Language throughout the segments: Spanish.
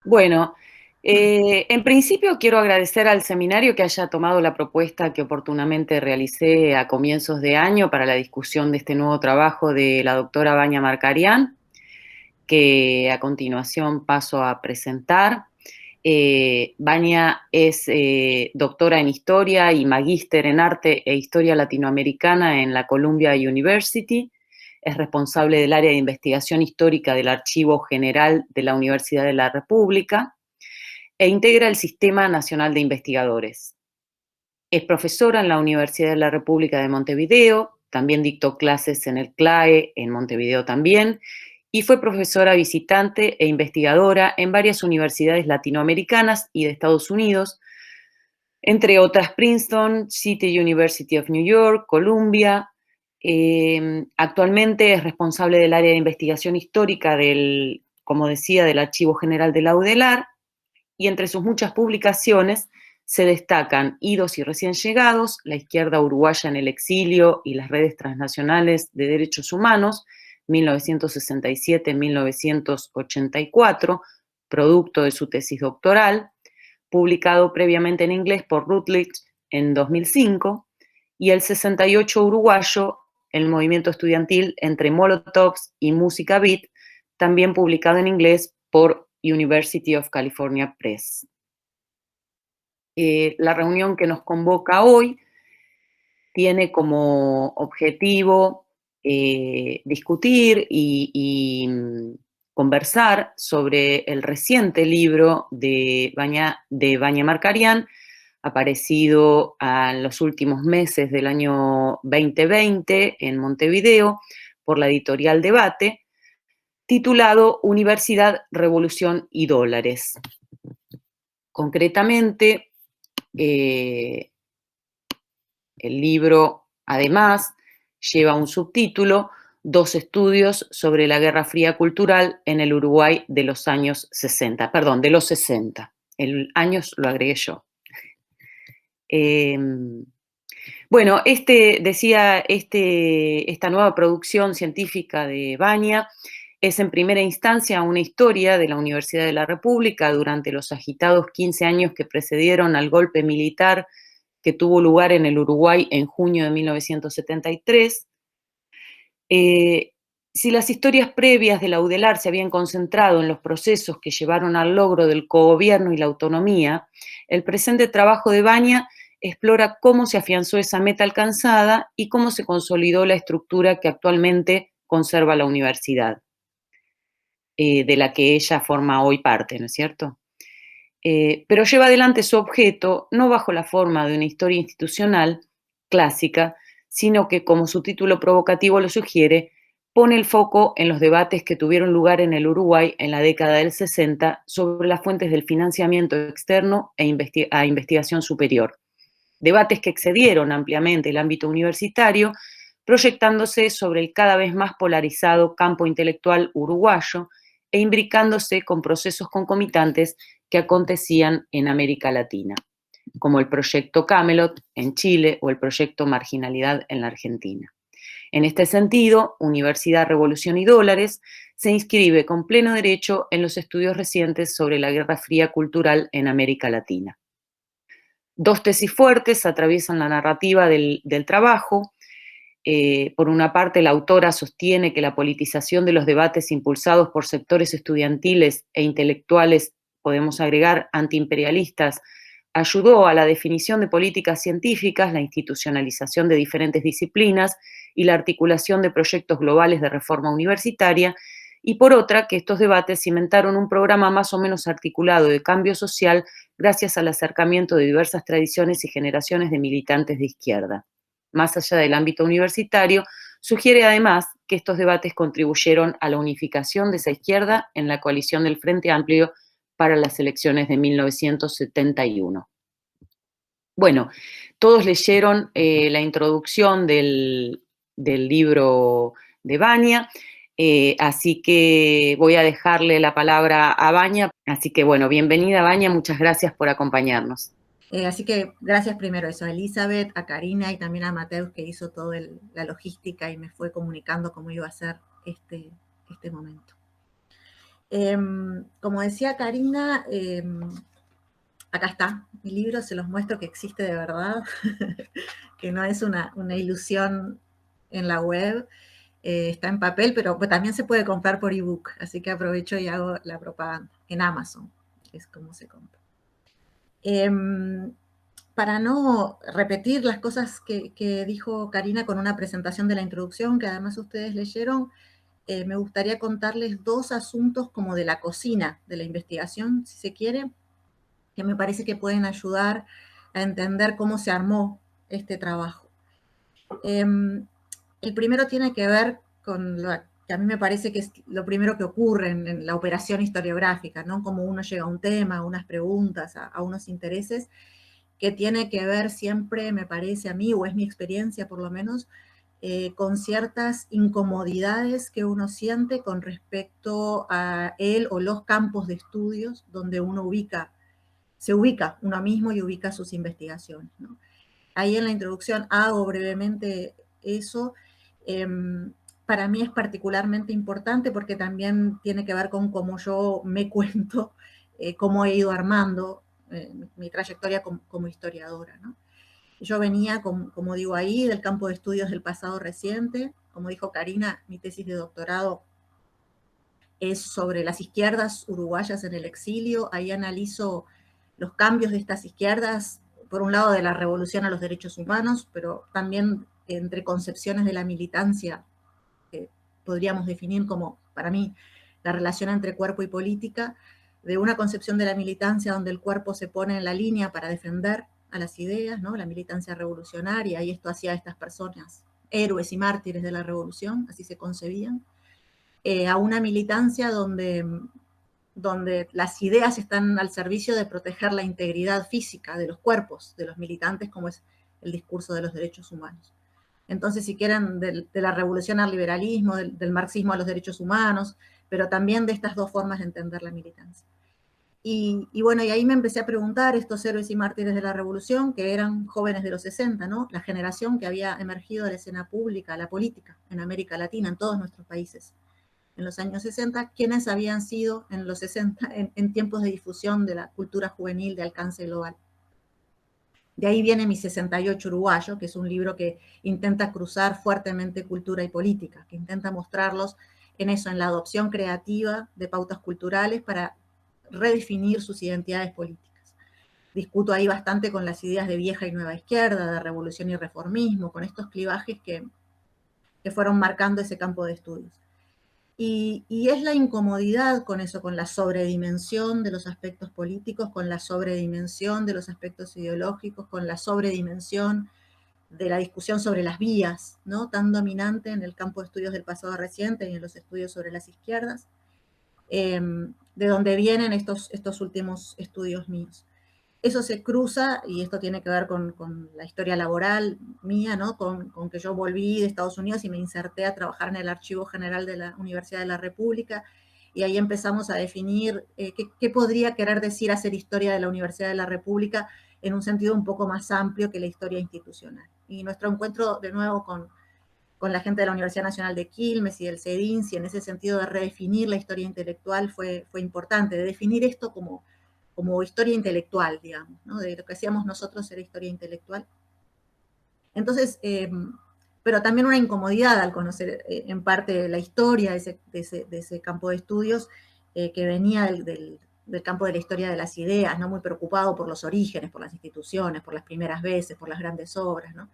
Bueno, en principio quiero agradecer al seminario que haya tomado la propuesta que oportunamente realicé a comienzos de año para la discusión de este nuevo trabajo de la doctora Vania Markarian, que a continuación paso a presentar. Vania es doctora en Historia y magíster en Arte e Historia Latinoamericana en la Columbia University. Es responsable del área de investigación histórica del Archivo General de la Universidad de la República e integra el Sistema Nacional de Investigadores. Es profesora en la Universidad de la República de Montevideo, también dictó clases en el CLAE en Montevideo también, y fue profesora visitante e investigadora en varias universidades latinoamericanas y de Estados Unidos, entre otras Princeton, City University of New York, Columbia. Actualmente es responsable del área de investigación histórica del, como decía, del Archivo General de la UDELAR, y entre sus muchas publicaciones se destacan Idos y recién llegados, La izquierda uruguaya en el exilio y las redes transnacionales de derechos humanos, 1967-1984, producto de su tesis doctoral, publicado previamente en inglés por Routledge en 2005, y el 68 uruguayo, el movimiento estudiantil entre Molotovs y Música Beat, también publicado en inglés por University of California Press. La reunión que nos convoca hoy tiene como objetivo discutir y conversar sobre el reciente libro de Vania Markarian, aparecido en los últimos meses del año 2020 en Montevideo por la editorial Debate, titulado Universidad, Revolución y Dólares. Concretamente, el libro, además, lleva un subtítulo, Dos estudios sobre la Guerra Fría cultural en el Uruguay de los años 60, perdón, de los 60. El años lo agregué yo. Bueno, esta nueva producción científica de Vania es en primera instancia una historia de la Universidad de la República durante los agitados 15 años que precedieron al golpe militar que tuvo lugar en el Uruguay en junio de 1973. Si las historias previas de la UDELAR se habían concentrado en los procesos que llevaron al logro del cogobierno y la autonomía, el presente trabajo de Vania explora cómo se afianzó esa meta alcanzada y cómo se consolidó la estructura que actualmente conserva la universidad, de la que ella forma hoy parte, ¿no es cierto? Pero lleva adelante su objeto no bajo la forma de una historia institucional clásica, sino que, como su título provocativo lo sugiere, pone el foco en los debates que tuvieron lugar en el Uruguay en la década del 60 sobre las fuentes del financiamiento externo a investigación superior. Debates que excedieron ampliamente el ámbito universitario, proyectándose sobre el cada vez más polarizado campo intelectual uruguayo e imbricándose con procesos concomitantes que acontecían en América Latina, como el proyecto Camelot en Chile o el proyecto Marginalidad en la Argentina. En este sentido, Universidad, Revolución y Dólares se inscribe con pleno derecho en los estudios recientes sobre la Guerra Fría cultural en América Latina. Dos tesis fuertes atraviesan la narrativa del trabajo. Por una parte, la autora sostiene que la politización de los debates impulsados por sectores estudiantiles e intelectuales, podemos agregar antiimperialistas, ayudó a la definición de políticas científicas, la institucionalización de diferentes disciplinas y la articulación de proyectos globales de reforma universitaria, y por otra, que estos debates cimentaron un programa más o menos articulado de cambio social gracias al acercamiento de diversas tradiciones y generaciones de militantes de izquierda. Más allá del ámbito universitario, sugiere además que estos debates contribuyeron a la unificación de esa izquierda en la coalición del Frente Amplio para las elecciones de 1971. Bueno, todos leyeron la introducción del libro de Vania, así que voy a dejarle la palabra a Vania. Así que bueno, bienvenida Vania, muchas gracias por acompañarnos. Así que gracias primero eso a Elizabeth, a Karina y también a Mateus que hizo toda la logística y me fue comunicando cómo iba a ser este momento. Como decía Karina, acá está mi libro, se los muestro que existe de verdad, que no es una ilusión en la web, está en papel, pero pues también se puede comprar por ebook, así que aprovecho y hago la propaganda en Amazon, que es como se compra. Para no repetir las cosas que dijo Karina con una presentación de la introducción, que además ustedes leyeron, me gustaría contarles dos asuntos como de la cocina de la investigación, si se quiere, que me parece que pueden ayudar a entender cómo se armó este trabajo. El primero tiene que ver con lo que a mí me parece que es lo primero que ocurre en la operación historiográfica, ¿no? Cómo uno llega a un tema, a unas preguntas, a unos intereses, que tiene que ver siempre, me parece a mí, o es mi experiencia por lo menos, con ciertas incomodidades que uno siente con respecto a él o los campos de estudios donde uno se ubica uno mismo y ubica sus investigaciones, ¿no? Ahí en la introducción hago brevemente eso. Para mí es particularmente importante porque también tiene que ver con cómo yo me cuento, cómo he ido armando mi trayectoria como historiadora, ¿no? Yo venía, como digo ahí, del campo de estudios del pasado reciente. Como dijo Karina, mi tesis de doctorado es sobre las izquierdas uruguayas en el exilio. Ahí analizo los cambios de estas izquierdas, por un lado de la revolución a los derechos humanos, pero también entre concepciones de la militancia, que podríamos definir como, para mí, la relación entre cuerpo y política, de una concepción de la militancia donde el cuerpo se pone en la línea para defender a las ideas, ¿no? La militancia revolucionaria, y esto hacía a estas personas héroes y mártires de la revolución, así se concebían, a una militancia donde las ideas están al servicio de proteger la integridad física de los cuerpos de los militantes, como es el discurso de los derechos humanos. Entonces, si quieren, de la revolución al liberalismo, del marxismo a los derechos humanos, pero también de estas dos formas de entender la militancia. Y bueno, y ahí me empecé a preguntar, estos héroes y mártires de la revolución, que eran jóvenes de los 60, ¿no? La generación que había emergido de la escena pública, la política, en América Latina, en todos nuestros países en los años 60, quienes habían sido en los 60 en tiempos de difusión de la cultura juvenil de alcance global. De ahí viene Mi 68 Uruguayo, que es un libro que intenta cruzar fuertemente cultura y política, que intenta mostrarlos en eso, en la adopción creativa de pautas culturales para redefinir sus identidades políticas. Discuto ahí bastante con las ideas de vieja y nueva izquierda, de revolución y reformismo, con estos clivajes que fueron marcando ese campo de estudios. Y es la incomodidad con eso, con la sobredimensión de los aspectos políticos, con la sobredimensión de los aspectos ideológicos, con la sobredimensión de la discusión sobre las vías, ¿no? Tan dominante en el campo de estudios del pasado reciente y en los estudios sobre las izquierdas, de donde vienen estos últimos estudios míos. Eso se cruza, y esto tiene que ver con la historia laboral mía, ¿no? Con que yo volví de Estados Unidos y me inserté a trabajar en el Archivo General de la Universidad de la República, y ahí empezamos a definir qué podría querer decir hacer historia de la Universidad de la República en un sentido un poco más amplio que la historia institucional. Y nuestro encuentro de nuevo con la gente de la Universidad Nacional de Quilmes y del CEDINSI, en ese sentido de redefinir la historia intelectual, fue importante, de definir esto como historia intelectual, digamos, ¿no? De lo que hacíamos nosotros era historia intelectual. Entonces, pero también una incomodidad al conocer en parte la historia de ese campo de estudios que venía del campo de la historia de las ideas, ¿no? Muy preocupado por los orígenes, por las instituciones, por las primeras veces, por las grandes obras, ¿no?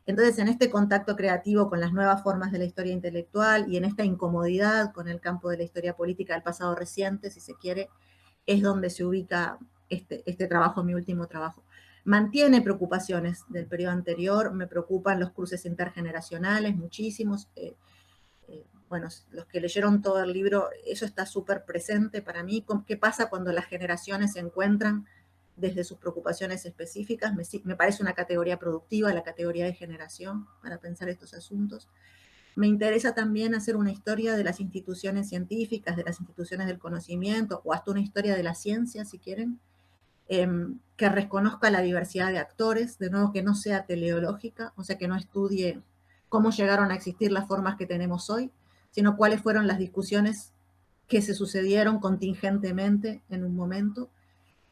Entonces, en este contacto creativo con las nuevas formas de la historia intelectual y en esta incomodidad con el campo de la historia política del pasado reciente, si se quiere, es donde se ubica este trabajo, mi último trabajo. Mantiene preocupaciones del periodo anterior, me preocupan los cruces intergeneracionales, muchísimos. Bueno, los que leyeron todo el libro, eso está súper presente para mí. ¿Qué pasa cuando las generaciones se encuentran desde sus preocupaciones específicas? Me parece una categoría productiva, la categoría de generación, para pensar estos asuntos. Me interesa también hacer una historia de las instituciones científicas, de las instituciones del conocimiento, o hasta una historia de la ciencia, si quieren, que reconozca la diversidad de actores, de nuevo que no sea teleológica, o sea, que no estudie cómo llegaron a existir las formas que tenemos hoy, sino cuáles fueron las discusiones que se sucedieron contingentemente en un momento,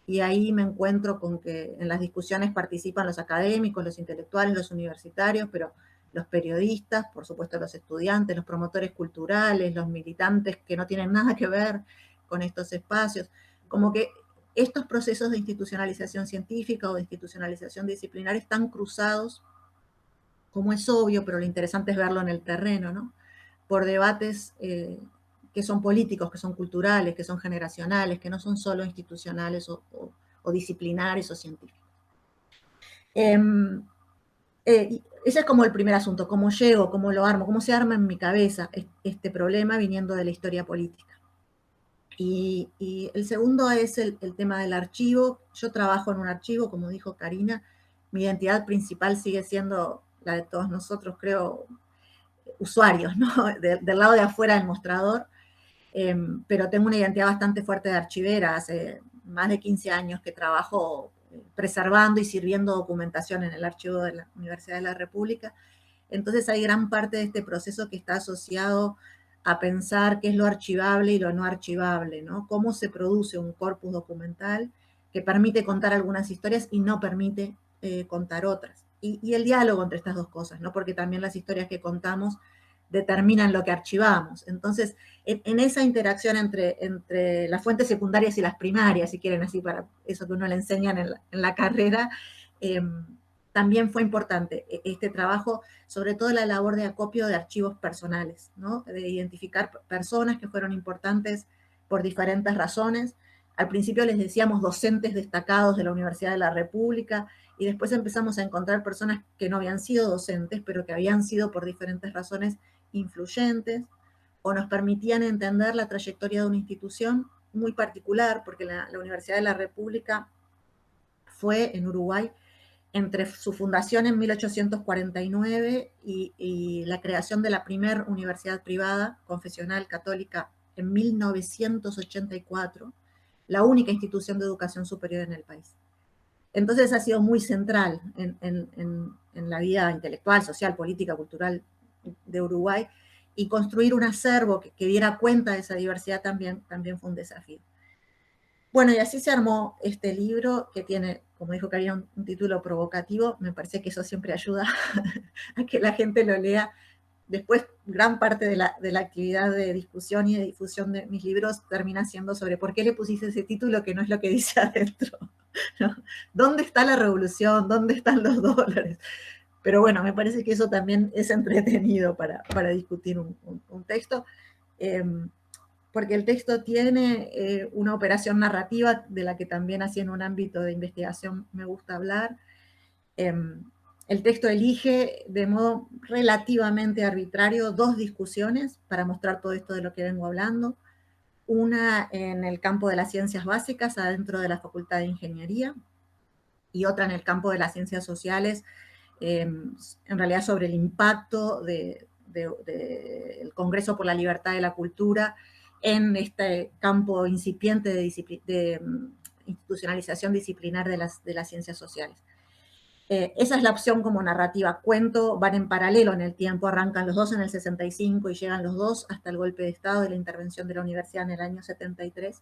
y ahí me encuentro con que en las discusiones participan los académicos, los intelectuales, los universitarios, pero los periodistas, por supuesto los estudiantes, los promotores culturales, los militantes que no tienen nada que ver con estos espacios, como que estos procesos de institucionalización científica o de institucionalización disciplinar están cruzados, como es obvio, pero lo interesante es verlo en el terreno, ¿no? Por debates que son políticos, que son culturales, que son generacionales, que no son solo institucionales o disciplinares o científicos. Ese es como el primer asunto, cómo llego, cómo lo armo, cómo se arma en mi cabeza este problema viniendo de la historia política. Y el segundo es el tema del archivo. Yo trabajo en un archivo, como dijo Karina, mi identidad principal sigue siendo la de todos nosotros, creo, usuarios, ¿no? Del lado de afuera del mostrador, pero tengo una identidad bastante fuerte de archivera. Hace más de 15 años que trabajo preservando y sirviendo documentación en el archivo de la Universidad de la República. Entonces hay gran parte de este proceso que está asociado a pensar qué es lo archivable y lo no archivable, ¿no? Cómo se produce un corpus documental que permite contar algunas historias y no permite contar otras. Y el diálogo entre estas dos cosas, ¿no? Porque también las historias que contamos determinan lo que archivamos. Entonces, en esa interacción entre las fuentes secundarias y las primarias, si quieren así, para eso que uno le enseñan en la carrera, también fue importante este trabajo, sobre todo la labor de acopio de archivos personales, ¿no? De identificar personas que fueron importantes por diferentes razones. Al principio les decíamos docentes destacados de la Universidad de la República, y después empezamos a encontrar personas que no habían sido docentes, pero que habían sido por diferentes razones influyentes, o nos permitían entender la trayectoria de una institución muy particular, porque la Universidad de la República fue en Uruguay entre su fundación en 1849 y la creación de la primera universidad privada confesional católica en 1984, la única institución de educación superior en el país. Entonces ha sido muy central en la vida intelectual, social, política, cultural de Uruguay, y construir un acervo que diera cuenta de esa diversidad también fue un desafío. Bueno, y así se armó este libro que tiene, como dijo Karina, un título provocativo. Me parece que eso siempre ayuda a que la gente lo lea. Después, gran parte de la actividad de discusión y de difusión de mis libros termina siendo sobre por qué le pusiste ese título que no es lo que dice adentro, ¿no? ¿Dónde está la revolución? ¿Dónde están los dólares? Pero bueno, me parece que eso también es entretenido para discutir un texto. Porque el texto tiene una operación narrativa de la que también así en un ámbito de investigación me gusta hablar. El texto elige de modo relativamente arbitrario dos discusiones para mostrar todo esto de lo que vengo hablando. Una en el campo de las ciencias básicas, adentro de la Facultad de Ingeniería, y otra en el campo de las ciencias sociales, en realidad sobre el impacto del Congreso por la Libertad de la Cultura en este campo incipiente de institucionalización disciplinar de las ciencias sociales. Esa es la opción como narrativa. Cuento, van en paralelo en el tiempo, arrancan los dos en el 65 y llegan los dos hasta el golpe de Estado y la intervención de la universidad en el año 73,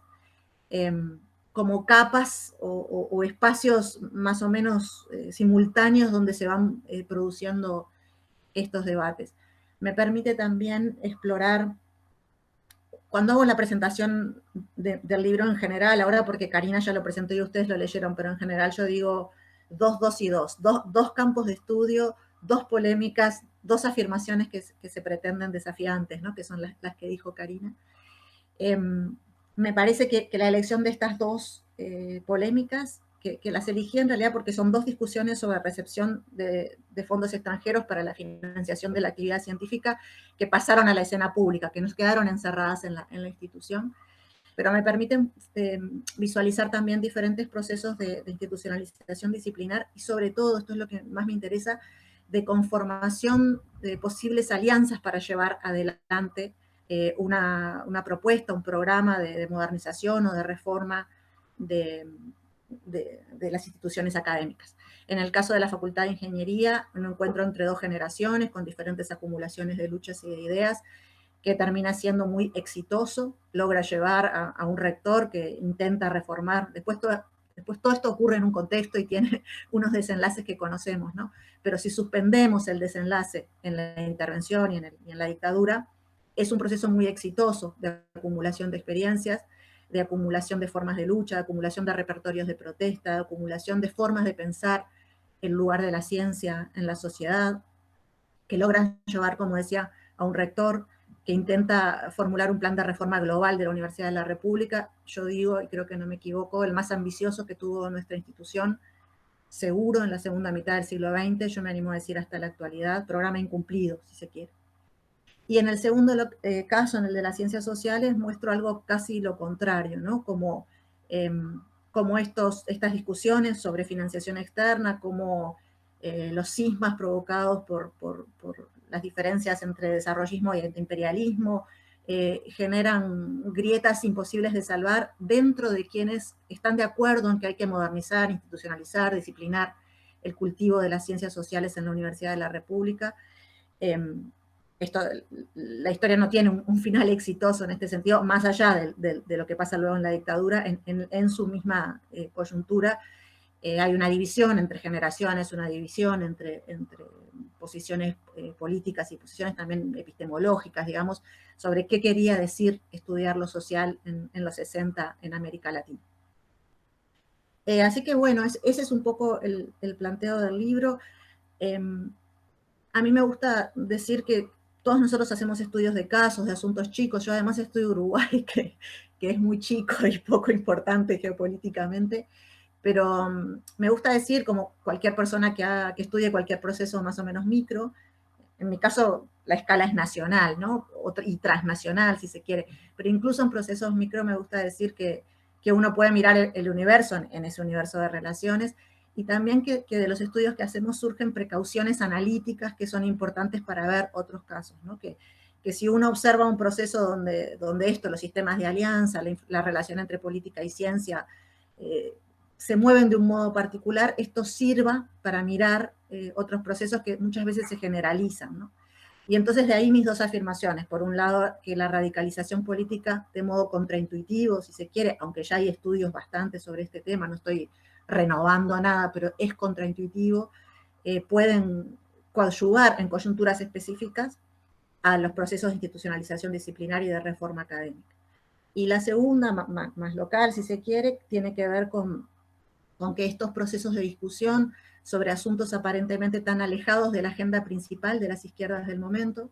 como capas o espacios más o menos simultáneos donde se van produciendo estos debates. Me permite también explorar, cuando hago la presentación del libro en general, ahora porque Karina ya lo presentó y ustedes lo leyeron, pero en general yo digo dos y dos campos de estudio, dos polémicas, dos afirmaciones que se pretenden desafiantes, ¿no? Que son las que dijo Karina. Me parece que la elección de estas dos polémicas, que las elegí en realidad porque son dos discusiones sobre recepción de fondos extranjeros para la financiación de la actividad científica que pasaron a la escena pública, que nos quedaron encerradas en la institución, pero me permiten visualizar también diferentes procesos de institucionalización disciplinar y sobre todo, esto es lo que más me interesa, de conformación de posibles alianzas para llevar adelante una propuesta, un programa de modernización o de reforma de las instituciones académicas. En el caso de la Facultad de Ingeniería, me encuentro entre dos generaciones con diferentes acumulaciones de luchas y de ideas, que termina siendo muy exitoso, logra llevar a un rector que intenta reformar. Después todo esto ocurre en un contexto y tiene unos desenlaces que conocemos, ¿no? Pero si suspendemos el desenlace en la intervención y en la dictadura, es un proceso muy exitoso de acumulación de experiencias, de acumulación de formas de lucha, de acumulación de repertorios de protesta, de acumulación de formas de pensar el lugar de la ciencia en la sociedad, que logran llevar, como decía, a un rector que intenta formular un plan de reforma global de la Universidad de la República. Yo digo, y creo que no me equivoco, el más ambicioso que tuvo nuestra institución, seguro en la segunda mitad del siglo XX, yo me animo a decir hasta la actualidad, programa incumplido, si se quiere. Y en el segundo caso, en el de las ciencias sociales, muestro algo casi lo contrario, ¿no? Como estas discusiones sobre financiación externa, como los cismas provocados por las diferencias entre desarrollismo y imperialismo, generan grietas imposibles de salvar dentro de quienes están de acuerdo en que hay que modernizar, institucionalizar, disciplinar el cultivo de las ciencias sociales en la Universidad de la República. La historia no tiene un final exitoso en este sentido, más allá de lo que pasa luego en la dictadura, en su misma coyuntura. Hay una división entre generaciones, una división entre posiciones políticas y posiciones también epistemológicas, digamos, sobre qué quería decir estudiar lo social en los 60 en América Latina. Así que bueno, ese es un poco el planteo del libro. A mí me gusta decir que todos nosotros hacemos estudios de casos, de asuntos chicos. Yo además estoy de Uruguay, que es muy chico y poco importante geopolíticamente, pero me gusta decir, como cualquier persona que estudie cualquier proceso más o menos micro, en mi caso la escala es nacional, ¿no? Y transnacional, si se quiere, pero incluso en procesos micro me gusta decir que uno puede mirar el universo en ese universo de relaciones, y también que de los estudios que hacemos surgen precauciones analíticas que son importantes para ver otros casos, ¿no? Que si uno observa un proceso donde los sistemas de alianza, la relación entre política y ciencia, se mueven de un modo particular, esto sirva para mirar otros procesos que muchas veces se generalizan, ¿no? Y entonces de ahí mis dos afirmaciones. Por un lado, que la radicalización política, de modo contraintuitivo, si se quiere, aunque ya hay estudios bastante sobre este tema, no estoy renovando nada, pero es contraintuitivo, pueden coadyuvar en coyunturas específicas a los procesos de institucionalización disciplinaria y de reforma académica. Y la segunda, más local, si se quiere, tiene que ver con que estos procesos de discusión sobre asuntos aparentemente tan alejados de la agenda principal de las izquierdas del momento,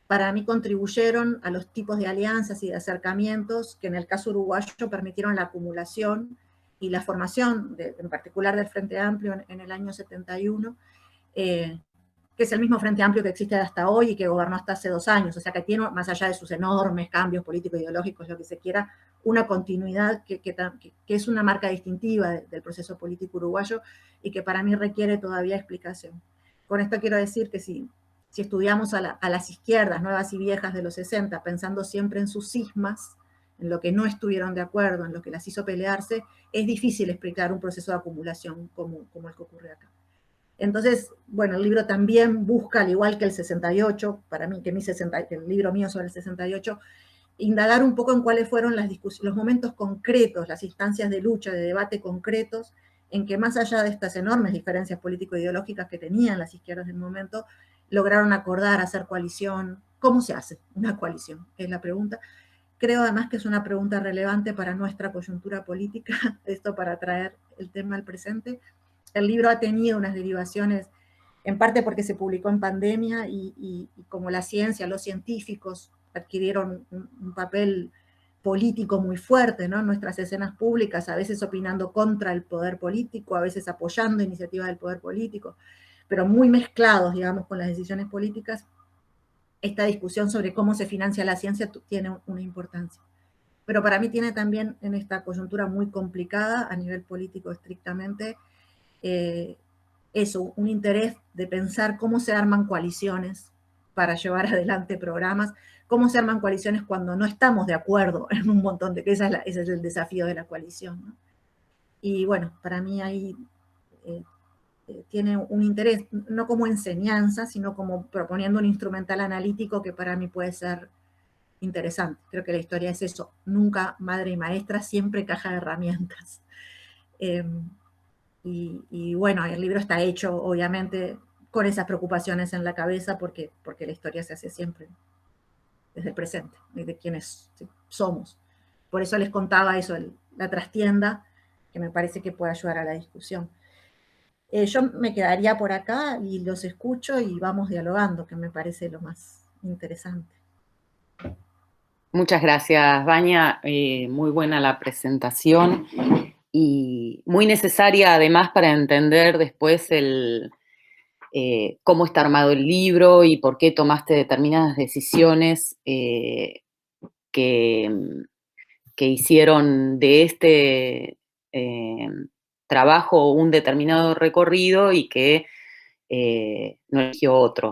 para mí contribuyeron a los tipos de alianzas y de acercamientos que en el caso uruguayo permitieron la acumulación y la formación, en particular del Frente Amplio en el año 71, que es el mismo Frente Amplio que existe hasta hoy y que gobernó hasta hace 2 años, o sea que tiene, más allá de sus enormes cambios políticos, ideológicos, lo que se quiera, una continuidad que es una marca distintiva del proceso político uruguayo y que para mí requiere todavía explicación. Con esto quiero decir que si estudiamos a las izquierdas nuevas y viejas de los 60, pensando siempre en sus cismas, en lo que no estuvieron de acuerdo, en lo que las hizo pelearse, es difícil explicar un proceso de acumulación como el que ocurre acá. Entonces, bueno, el libro también busca, al igual que el 68, para mí, que el libro mío sobre el 68, indagar un poco en cuáles fueron los momentos concretos, las instancias de lucha, de debate concretos, en que más allá de estas enormes diferencias político-ideológicas que tenían las izquierdas del momento, lograron acordar, hacer coalición. ¿Cómo se hace una coalición? Es la pregunta. Creo además que es una pregunta relevante para nuestra coyuntura política, esto para traer el tema al presente. El libro ha tenido unas derivaciones, en parte porque se publicó en pandemia y como la ciencia, los científicos adquirieron un papel político muy fuerte, ¿no? En nuestras escenas públicas, a veces opinando contra el poder político, a veces apoyando iniciativas del poder político, pero muy mezclados, digamos, con las decisiones políticas. Esta discusión sobre cómo se financia la ciencia tiene una importancia. Pero para mí tiene también, en esta coyuntura muy complicada a nivel político estrictamente, eso, un interés de pensar cómo se arman coaliciones para llevar adelante programas, cómo se arman coaliciones cuando no estamos de acuerdo en un montón de cosas, ese es el desafío de la coalición, ¿no? Y bueno, para mí ahí tiene un interés, no como enseñanza, sino como proponiendo un instrumental analítico que para mí puede ser interesante. Creo que la historia es eso, nunca madre y maestra, siempre caja de herramientas. Y bueno, el libro está hecho, obviamente, con esas preocupaciones en la cabeza, porque la historia se hace siempre desde el presente, desde quienes somos. Por eso les contaba eso, la trastienda, que me parece que puede ayudar a la discusión. Yo me quedaría por acá y los escucho y vamos dialogando, que me parece lo más interesante. Muchas gracias, Vania. Muy buena la presentación y muy necesaria además para entender después cómo está armado el libro y por qué tomaste determinadas decisiones que hicieron de este trabajo un determinado recorrido y que no eligió otro.